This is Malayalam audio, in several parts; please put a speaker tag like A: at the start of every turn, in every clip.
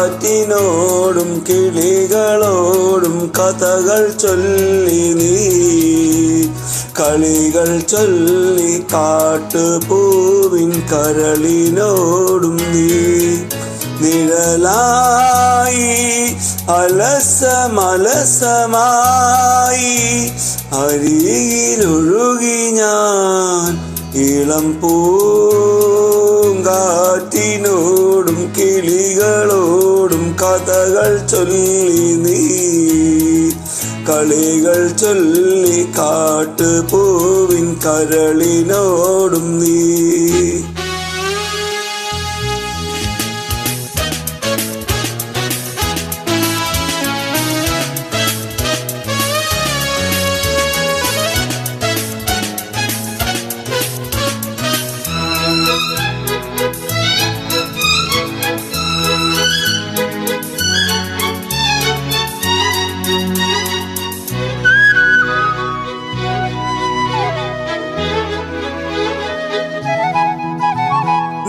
A: പൂങ്കാറ്റിനോടും കിളികളോടും കഥകൾ ചൊല്ലി നീ, കളികൾ ചൊല്ലി കാട്ടുപൂവിൻ കരളിനോടും നീ. നിഴലായി അലസമലസമായി അരികിലൊഴുകി ഞാൻ, ഇളം പൂങ്കാറ്റിനോടും കിളികളോടും കഥകൾ ചൊല്ലി നീ, കളികൾ ചൊല്ലി കാട്ടുപൂവിൻ കരളിനോടും നീ.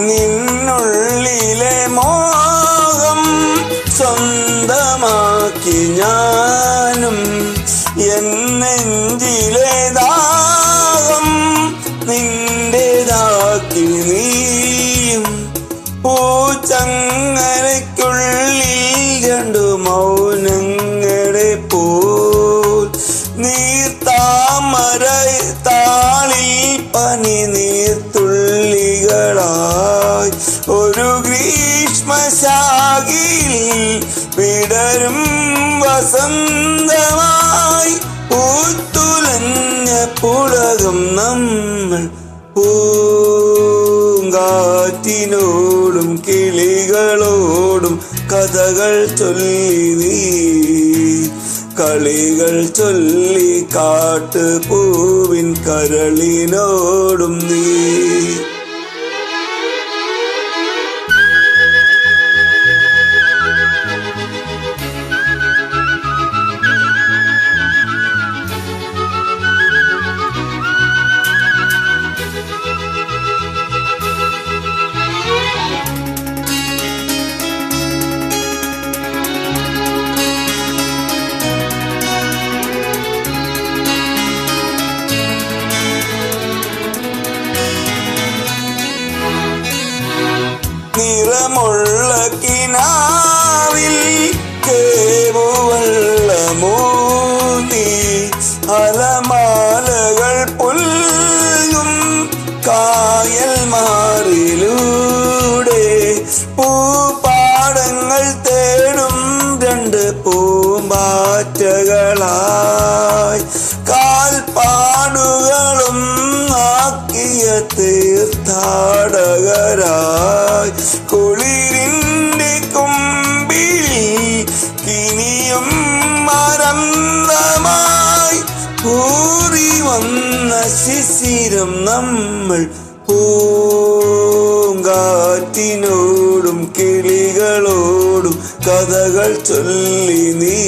A: നിന്നുള്ളിലെ മോഹം സ്വന്തമാക്കി ഞാനും, എൻ നെഞ്ചിലെ ദാഹം നിന്റേതാക്കി നീയും. പൂച്ചങ്ങലയ്ക്കുള്ളിൽ രണ്ടു മൗനങ്ങളെ പോൽ, നീർത്താമര താളിൽ പനി നീർത്തുള്ളികളായി, ഒരു ഗ്രീഷ്മശാഖയിൽ വിടരും വസന്തമായി. പൂത്തുലഞ്ഞ പുളകം നമ്മൾ, പൂങ്കാറ്റിനോടും കിളികളോടും കഥകൾ ചൊല്ലി നീ, കളികൾ ചൊല്ലി കാട്ടുപൂവിൻ കരളിനോടും നീ. നിറമുള്ള കിനാവിൽ കേവുവെള്ളമൂന്നി, അലമാലകൾ പുൽകും കായൽ മാറിലൂടെ, പൂപ്പാടങ്ങൾ തേടും രണ്ട് പൂമ്പാറ്റകളായി, കാൽപ്പാടുകളും ആക്കിയ തീർത്ഥാടകരായി. കുളിരിൻ്റെ കുമ്പിൽ കിനിയും മരന്തമായി, ഊറി വന്ന ശിശിരം നമ്മൾ, പൂങ്കാറ്റിനോടും കിളികളോടും കഥകൾ ചൊല്ലി നീ,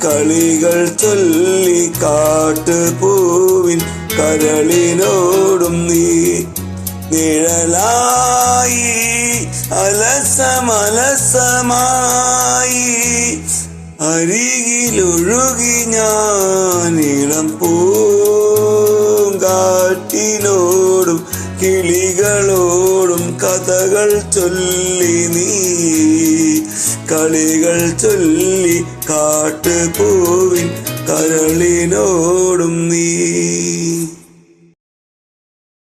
A: കളികൾ ചൊല്ലി കാട്ടുപൂവിൻ കരളിനോടും നീ. നിഴലായി അലസമലസമായി അരികിലൊഴുകി ഞാൻ, ഇളം പൂങ്കാറ്റിനോടും കിളികളോടും കഥകൾ ചൊല്ലി നീ, കളികൾ ചൊല്ലി കാട്ടുപൂവിൻ കരളിനോടും നീ.